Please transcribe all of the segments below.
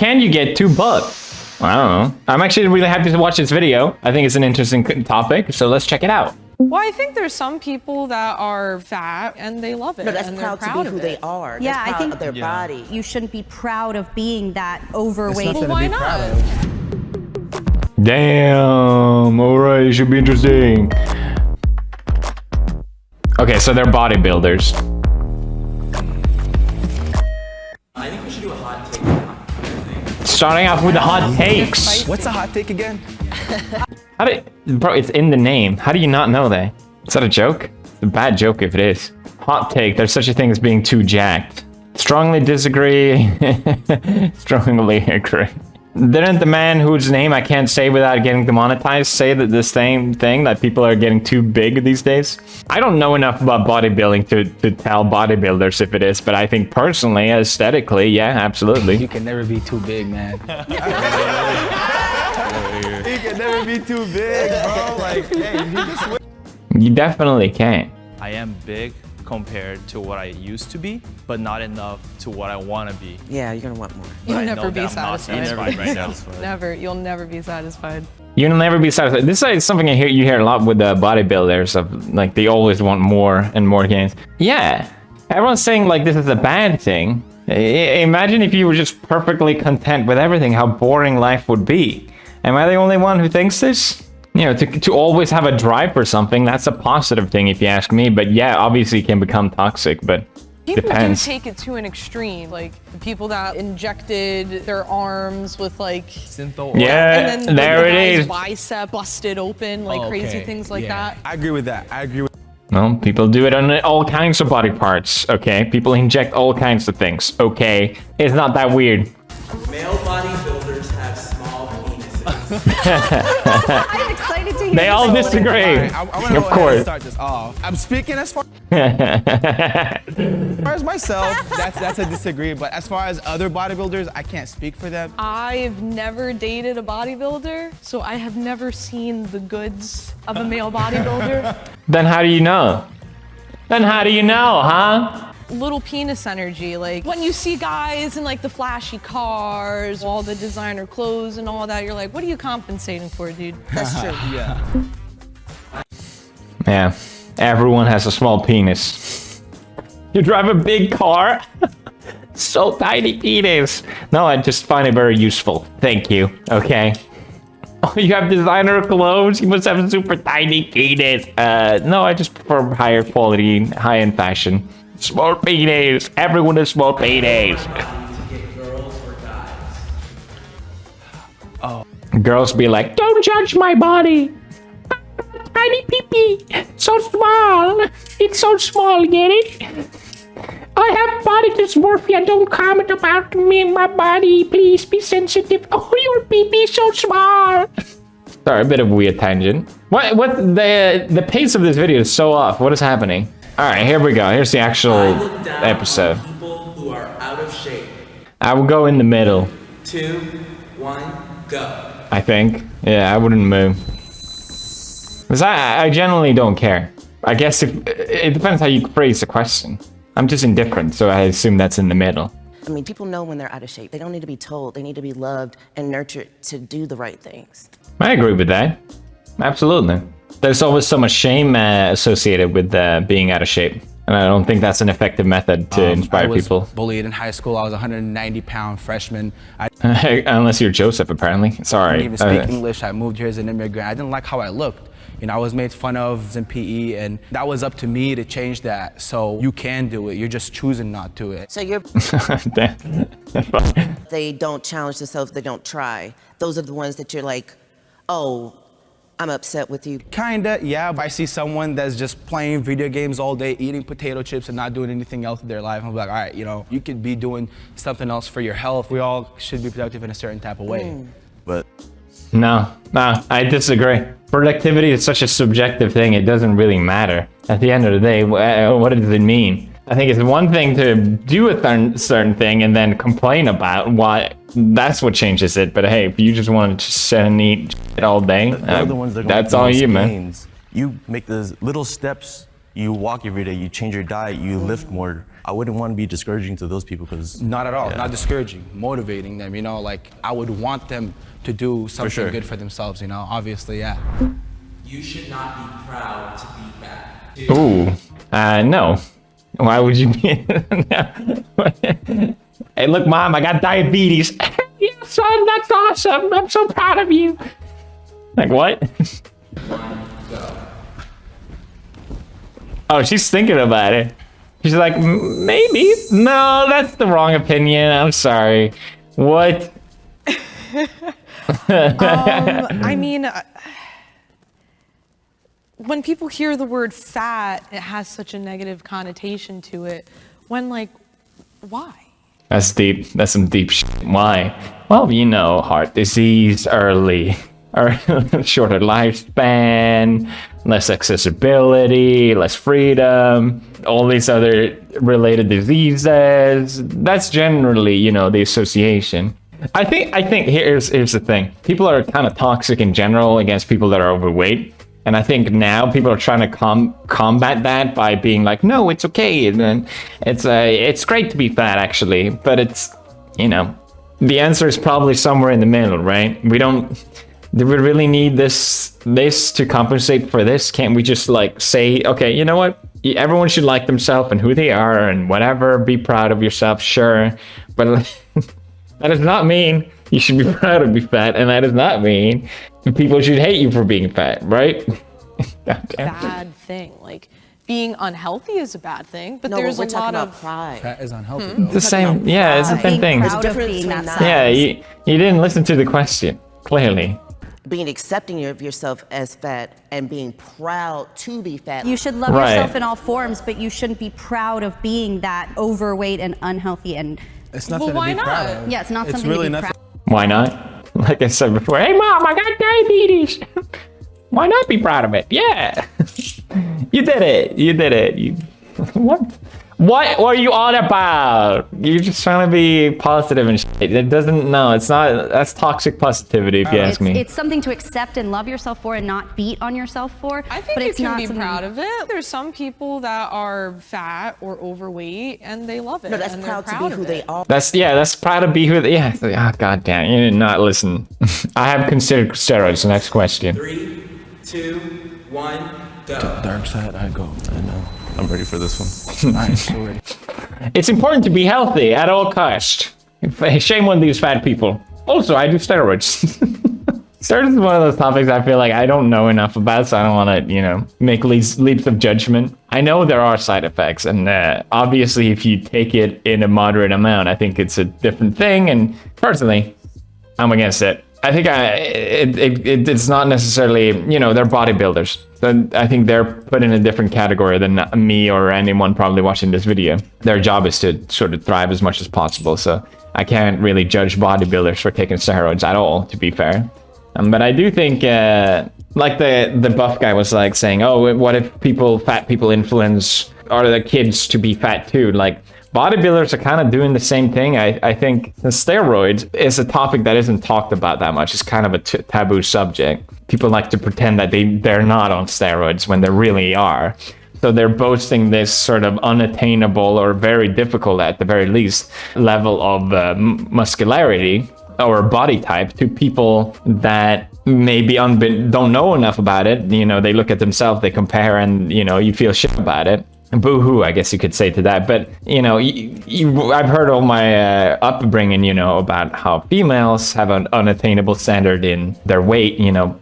can you get 2 bucks? I don't know. I'm actually really happy to watch this video. I think it's an interesting topic, so let's check it out. Well, I think there's some people that are fat and they love it. No, that's and proud to be who they are. Yeah, that's proud I think of their body. You shouldn't be proud of being that overweight. Well, why not? Damn. All right, it should be interesting. Okay, so they're bodybuilders. I think we should do a hot take now. Starting off with the hot takes. What's a hot take again? Bro, it's in the name. How do you not know that? Is that a joke? It's a bad joke if it is. Hot take, there's such a thing as being too jacked. Strongly disagree. Strongly agree. Didn't the man whose name I can't say without getting demonetized say that the same thing, that people are getting too big these days? I don't know enough about bodybuilding to tell bodybuilders if it is, but I think personally, aesthetically, yeah, absolutely. You can never be too big, man. You can never be too big, bro. Like, hey, you just... You definitely can. I am big compared to what I used to be, but not enough to what I want to be. Yeah, you're gonna want more. You'll never be satisfied. Right now. You'll never be satisfied. You'll never be satisfied. This is something you hear a lot with the bodybuilders of like they always want more and more gains. Yeah, everyone's saying like this is a bad thing. Imagine if you were just perfectly content with everything, how boring life would be. Am I the only one who thinks this? You know, to always have a drive for something, that's a positive thing if you ask me. But yeah, obviously it can become toxic, but People depends. do take it to an extreme, like the people that injected their arms with like Syntho. Yeah, and then there the it guy's is. bicep busted open, like crazy things like that. I agree with that. I agree with No, people do it on all kinds of body parts, okay? People inject all kinds of things, okay? It's not that weird. Male bodybuilders have small penises. I'm excited to hear They all this. disagree. Right, I want to Of go ahead course. and start this off. I'm speaking as far as myself, that's a disagree. But as far as other bodybuilders, I can't speak for them. I've never dated a bodybuilder, so I have never seen the goods of a male bodybuilder. Then how do you know? Then how do you know, huh? Little penis energy, like when you see guys in like the flashy cars, all the designer clothes and all that, you're like, what are you compensating for, dude? That's true. Yeah. Yeah, everyone has a small penis. You drive a big car? So tiny penis. No, I just find it very useful. Thank you, okay? Oh, you have designer clothes? You must have a super tiny penis. No, I just prefer higher quality, high-end fashion. Small penis. Everyone has small penis. To get girls or guys. Oh. Girls be like, don't judge my body. Tiny pee-pee. So small. It's so small, get it? I have body dysmorphia. Don't comment about me and my body. Please be sensitive. Oh, your pee-pee is so small. Sorry, a bit of a weird tangent. What the pace of this video is so off. What is happening? All right, here we go. Here's the actual I look down episode. on people who are out of shape. I will go in the middle, 2, 1, go. I think. Yeah, I wouldn't move. Because I generally don't care. I guess if it depends how you phrase the question. I'm just indifferent, so I assume that's in the middle. I mean, people know when they're out of shape. They don't need to be told. They need to be loved and nurtured to do the right things. I agree with that. Absolutely. There's always so much shame associated with being out of shape. And I don't think that's an effective method to inspire people. I was bullied in high school. I was a 190-pound freshman. Unless you're Joseph, apparently. Sorry. I didn't even speak English. I moved here as an immigrant. I didn't like how I looked. You know, I was made fun of in PE, and that was up to me to change that. So you can do it. You're just choosing not to it. So they don't challenge themselves. They don't try. Those are the ones that you're like, oh, I'm upset with you. Kinda, yeah. If I see someone that's just playing video games all day, eating potato chips and not doing anything else in their life, I'm like, all right, you know, you could be doing something else for your health. We all should be productive in a certain type of way. But No, I disagree. Productivity is such a subjective thing. It doesn't really matter. At the end of the day, what does it mean? I think it's one thing to do a certain thing and then complain about why. That's what changes it. But hey, if you just want to sit and eat shit all day, They're the ones that that's all you, man. You make those little steps You walk every day, you change your diet, you lift more. I wouldn't want to be discouraging to those people because... Not at all, not discouraging, motivating them, you know, like I would want them to do something good for themselves, you know, obviously, yeah. You should not be proud to be fat. Ooh, no. Why would you be? Hey, look, Mom, I got diabetes. Yeah, son, that's awesome. I'm so proud of you. Like, what? Go. Oh, she's thinking about it. She's like, maybe. No, that's the wrong opinion. I'm sorry. What? I mean, when people hear the word fat, it has such a negative connotation to it. When, like, why? That's deep. That's some deep shit. Why? Well, you know, heart disease early, or shorter lifespan, less accessibility, less freedom, all these other related diseases. That's generally, you know, the association. I think here's the thing. People are kind of toxic in general against people that are overweight. And I think now people are trying to combat that by being like, no, it's okay. And then it's great to be fat, actually. But it's, you know, the answer is probably somewhere in the middle, right? Do we really need this to compensate for this? Can't we just like say, okay, you know what? Everyone should like themselves and who they are and whatever. Be proud of yourself, sure. But that does not mean you should be proud to be fat. And that does not mean people should hate you for being fat, right? Bad thing. Like, being unhealthy is a bad thing, but No, there's we're a talking lot about of pride. Fat is unhealthy, though. The same, yeah, it's the same thing. Being proud of difference being between that that. Yeah, size. you didn't listen to the question, clearly. Being accepting of yourself as fat and being proud to be fat. You should love Right. yourself in all forms, but you shouldn't be proud of being that overweight and unhealthy. And It's nothing to why be not? proud of. yeah, it's not It's something really to be nothing. proud. Why not? Like I said before, hey Mom, I got diabetes. Why not be proud of it? Yeah. You did it. You did it. What were you on about? You're just trying to be positive and shit. It doesn't, no, it's not, that's toxic positivity if you ask me. It's something to accept and love yourself for and not beat on yourself for. I think but you it's can not be something- proud of it. There's some people that are fat or overweight and they love it. No, that's and they're proud to be of who they it. are. That's proud to be who, yeah, oh, God damn, you did not listen. I have considered steroids, the next question. 3, 2, 1, go. Dark side, I go. I know. I'm ready for this one. Nice, so ready. It's important to be healthy at all costs. Shame on these fat people. Also, I do steroids. Steroids is one of those topics I feel like I don't know enough about, so I don't want to, you know, make leaps of judgment. I know there are side effects, and obviously if you take it in a moderate amount, I think it's a different thing, and personally, I'm against it. I think it's not necessarily, you know, they're bodybuilders. So I think they're put in a different category than me or anyone probably watching this video. Their job is to sort of thrive as much as possible. So I can't really judge bodybuilders for taking steroids at all, to be fair. But I do think, like the buff guy was like saying, oh, what if fat people influence the kids to be fat too? Like, bodybuilders are kind of doing the same thing. I think the steroids is a topic that isn't talked about that much. It's kind of a taboo subject. People like to pretend that they're not on steroids when they really are. So they're boasting this sort of unattainable or very difficult, at the very least, level of muscularity or body type to people that maybe don't know enough about it. You know, they look at themselves, they compare, and, you know, you feel shit about it. Boo-hoo, I guess you could say to that. But, you know, I've heard all my upbringing, you know, about how females have an unattainable standard in their weight. You know,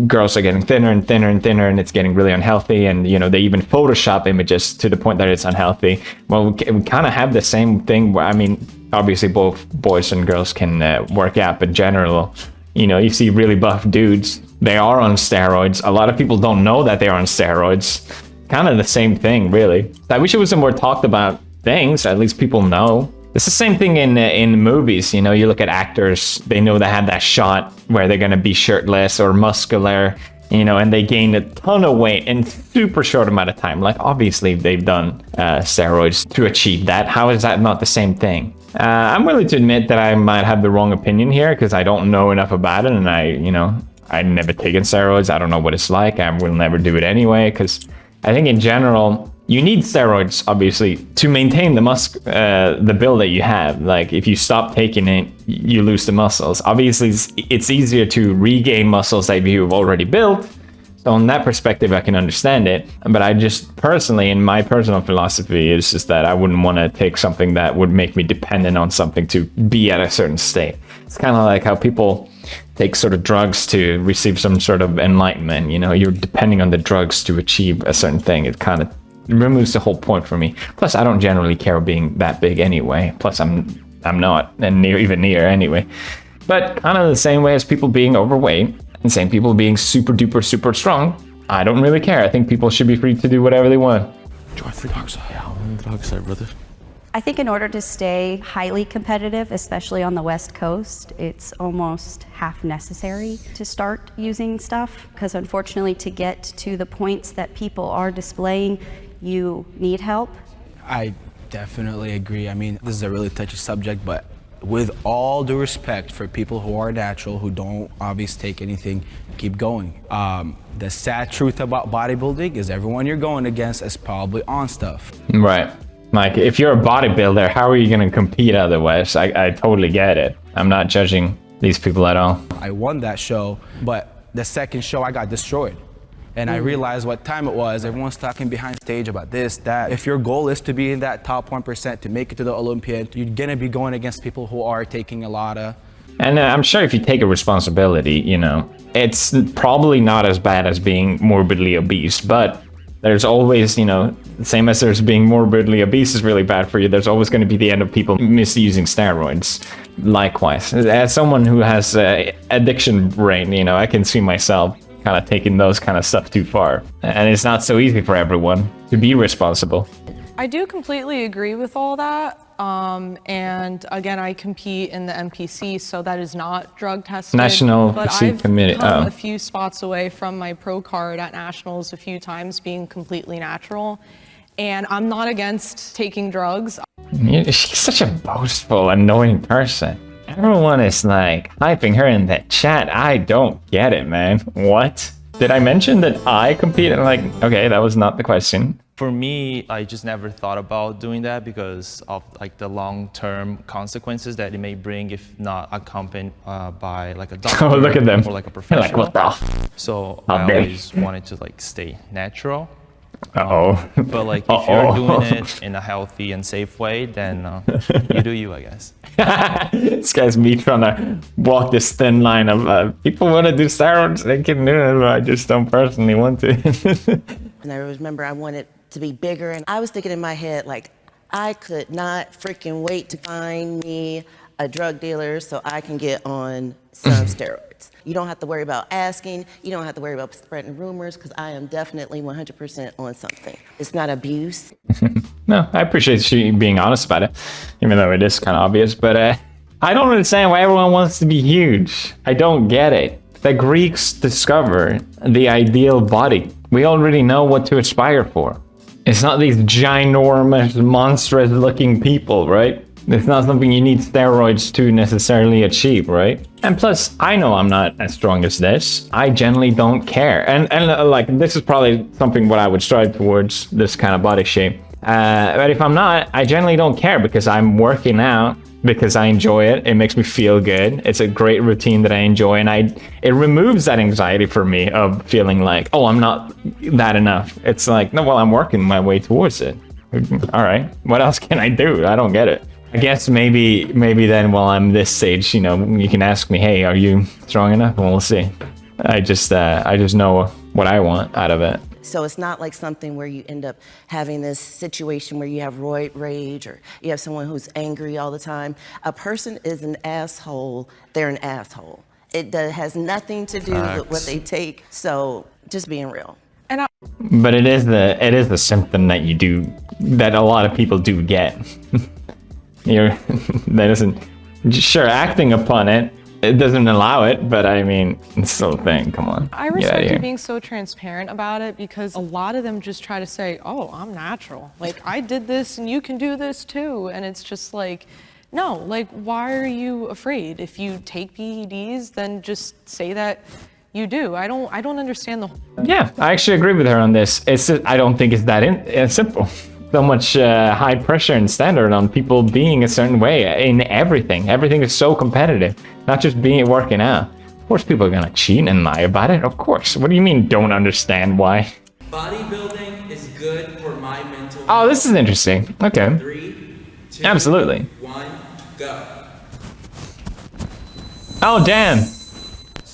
girls are getting thinner and thinner and thinner, and it's getting really unhealthy. And, you know, they even Photoshop images to the point that it's unhealthy. Well, we kind of have the same thing where, I mean, obviously both boys and girls can work out, but in general, you know, you see really buff dudes, they are on steroids. A lot of people don't know that they're on steroids. Kind of the same thing, really. I wish it was some more talked about things. At least people know. It's the same thing in movies. You know, you look at actors, they know they have that shot where they're gonna be shirtless or muscular, you know, and they gain a ton of weight in super short amount of time. Like, obviously they've done steroids to achieve that. How is that not the same thing? I'm willing to admit that I might have the wrong opinion here because I don't know enough about it, and I've never taken steroids. I don't know what it's like. I will never do it anyway because I think in general, you need steroids, obviously, to maintain the build that you have. Like, if you stop taking it, you lose the muscles. Obviously, it's easier to regain muscles that you've already built. So in that perspective, I can understand it. But I just personally, in my personal philosophy, is just that I wouldn't want to take something that would make me dependent on something to be at a certain state. It's kind of like how people take sort of drugs to receive some sort of enlightenment. You know, you're depending on the drugs to achieve a certain thing. It kind of removes the whole point for me. Plus, I don't generally care being that big anyway. Plus, I'm not even near anyway. But kind of the same way as people being overweight and same people being super duper super strong, I don't really care. I think people should be free to do whatever they want. Drive the dark side. Yeah, I'm on the dark side, brother. I think in order to stay highly competitive, especially on the West Coast, it's almost half necessary to start using stuff, because unfortunately to get to the points that people are displaying, you need help. I definitely agree. I mean, this is a really touchy subject, but with all due respect for people who are natural, who don't obviously take anything, keep going. The sad truth about bodybuilding is everyone you're going against is probably on stuff. Right. Like, if you're a bodybuilder, how are you going to compete otherwise? I totally get it. I'm not judging these people at all. I won that show, but the second show I got destroyed. And I realized what time it was. Everyone's talking behind stage about this, that. If your goal is to be in that top 1%, to make it to the Olympiad, you're gonna be going against people who are taking a lot of... And I'm sure if you take a responsibility, you know, it's probably not as bad as being morbidly obese, but there's always, you know, same as there's being morbidly obese is really bad for you, there's always going to be the end of people misusing steroids. Likewise, as someone who has addiction brain, you know, I can see myself kind of taking those kind of stuff too far. And it's not so easy for everyone to be responsible. I do completely agree with all that. And again, I compete in the NPC, so that is not drug tested. National but Pursuit I've Committee. come a few spots away from my pro card at nationals a few times being completely natural. And I'm not against taking drugs. She's such a boastful, annoying person. Everyone is like hyping her in the chat. I don't get it, man. What? Did I mention that I compete? And like, okay, that was not the question. For me, I just never thought about doing that because of like the long-term consequences that it may bring if not accompanied by like a doctor. Oh, look at them. Or like a professional. Like, what the? So I always wanted to like stay natural. Uh-oh. But like if you're doing it in a healthy and safe way, then you do you, I guess. This guy's me trying to walk this thin line of people want to do steroids, they can do it, but I just don't personally want to. And I remember I wanted to be bigger, and I was thinking in my head, like, I could not freaking wait to find me a drug dealer so I can get on some steroids. You don't have to worry about asking. You don't have to worry about spreading rumors, because I am definitely 100% on something. It's not abuse. No, I appreciate you being honest about it, even though it is kind of obvious. But I don't understand why everyone wants to be huge. I don't get it. The Greeks discovered the ideal body. We already know what to aspire for. It's not these ginormous, monstrous-looking people, right? It's not something you need steroids to necessarily achieve, right? And plus, I know I'm not as strong as this. I generally don't care. And like, this is probably something what I would strive towards, this kind of body shape. But if I'm not, I generally don't care because I'm working out because I enjoy it. It makes me feel good. It's a great routine that I enjoy, and it removes that anxiety for me of feeling like, oh, I'm not that enough. It's like, no, well, I'm working my way towards it. All right, what else can I do? I don't get it. I guess maybe then while I'm this stage, you know, you can ask me, hey, are you strong enough? Well, we'll see. I just know what I want out of it. So it's not like something where you end up having this situation where you have roid rage or you have someone who's angry all the time. A person is an asshole, they're an asshole. It has nothing to do with what they take, so just being real. But it is the symptom that you do, that a lot of people do get. That isn't, sure, acting upon it, it doesn't allow it, but I mean, it's still a thing, come on. I respect you being so transparent about it, because a lot of them just try to say, oh, I'm natural. Like, I did this and you can do this too. And it's just like, no, like, why are you afraid? If you take PEDs, then just say that You do. I don't understand the. Yeah, I actually agree with her on this. I don't think it's that simple. So much high pressure and standard on people being a certain way in everything. Everything is so competitive, not just working out. Of course, people are gonna cheat and lie about it. Of course. What do you mean? Don't understand why? Bodybuilding is good for my mental health. Oh, this is interesting. Okay. 3, 2, Absolutely. 1, go. Oh, damn.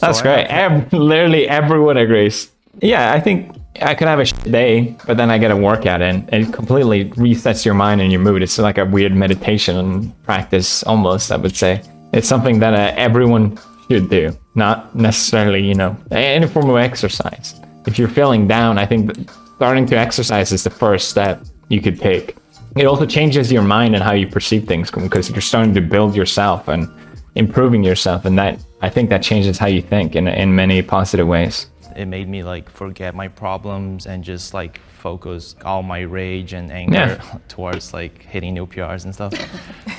That's great. Literally everyone agrees. Yeah, I think I could have a shit day, but then I get a workout in. It completely resets your mind and your mood. It's like a weird meditation practice, almost, I would say. It's something that everyone should do, not necessarily, you know, any form of exercise. If you're feeling down, I think that starting to exercise is the first step you could take. It also changes your mind and how you perceive things because you're starting to build yourself and improving yourself, and that I think that changes how you think in many positive ways. It made me like forget my problems and just like focus all my rage and anger towards like hitting new PRs and stuff.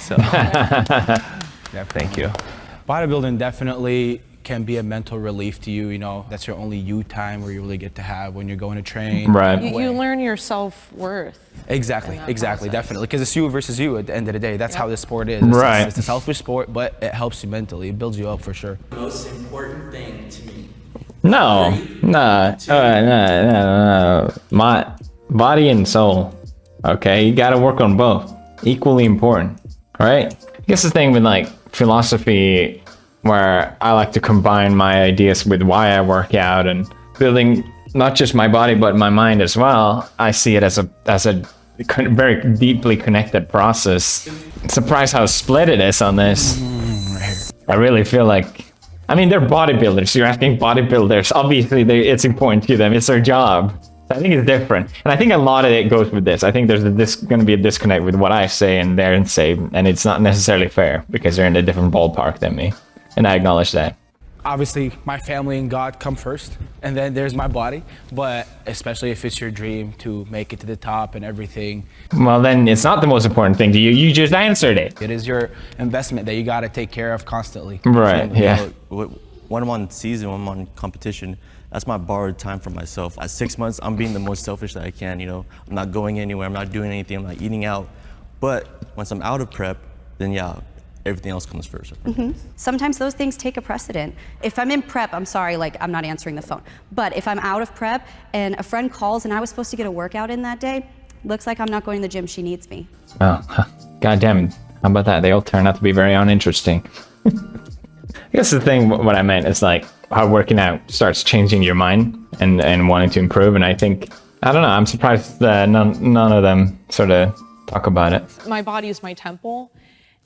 So yeah, thank you. Bodybuilding definitely can be a mental relief to you. You know, that's your only you time where you really get to have when you're going to train. Right. You learn your self-worth. Exactly, process. definitely. Because it's you versus you at the end of the day. That's how this sport is. Right. It's a selfish sport, but it helps you mentally. It builds you up for sure. Most important thing to me. No. My body and soul. Okay, you gotta work on both. Equally important, right? I guess the thing with like philosophy, where I like to combine my ideas with why I work out and building not just my body but my mind as well. I see it as a very deeply connected process. Surprised how split it is on this. I really feel like, I mean, they're bodybuilders. You're asking bodybuilders. Obviously, it's important to them. It's their job. I think it's different. And I think a lot of it goes with this. I think there's going to be a disconnect with what I say and they say, and it's not necessarily fair because they're in a different ballpark than me. And I acknowledge that. Obviously, my family and God come first, and then there's my body. But especially if it's your dream to make it to the top and everything. Well, then it's not the most important thing to you. You just answered it. It is your investment that you got to take care of constantly. Right, And, yeah. When I'm on season, when I'm on competition, that's my borrowed time for myself. At 6 months, I'm being the most selfish that I can, you know. I'm not going anywhere, I'm not doing anything, I'm not eating out. But once I'm out of prep, then yeah, everything else comes first. Sometimes those things take a precedent. If I'm in prep, I'm sorry, like I'm not answering the phone. But if I'm out of prep and a friend calls and I was supposed to get a workout in that day, looks like I'm not going to the gym, she needs me. Oh, God damn it. How about that? They all turn out to be very uninteresting. I guess the thing, what I meant is like how working out starts changing your mind and wanting to improve. And I think, I don't know, I'm surprised that none of them sort of talk about it. My body is my temple,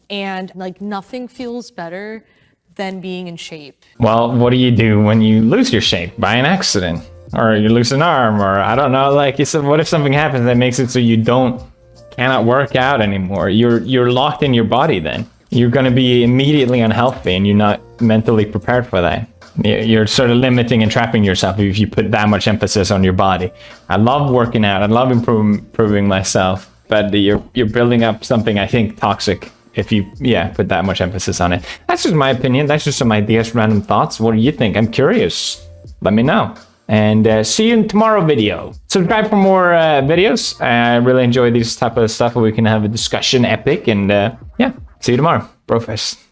and like nothing feels better than being in shape. Well, what do you do when you lose your shape by an accident? Or you lose an arm, or I don't know, like you said, what if something happens that makes it so you cannot work out anymore? You're locked in your body then. You're going to be immediately unhealthy and you're not mentally prepared for that. You're sort of limiting and trapping yourself if you put that much emphasis on your body. I love working out. I love improving myself, but you're building up something, I think, toxic if you, put that much emphasis on it. That's just my opinion. That's just some ideas, random thoughts. What do you think? I'm curious. Let me know. And see you in tomorrow's video. Subscribe for more videos. I really enjoy this type of stuff where we can have a discussion epic. And see you tomorrow. Brofist.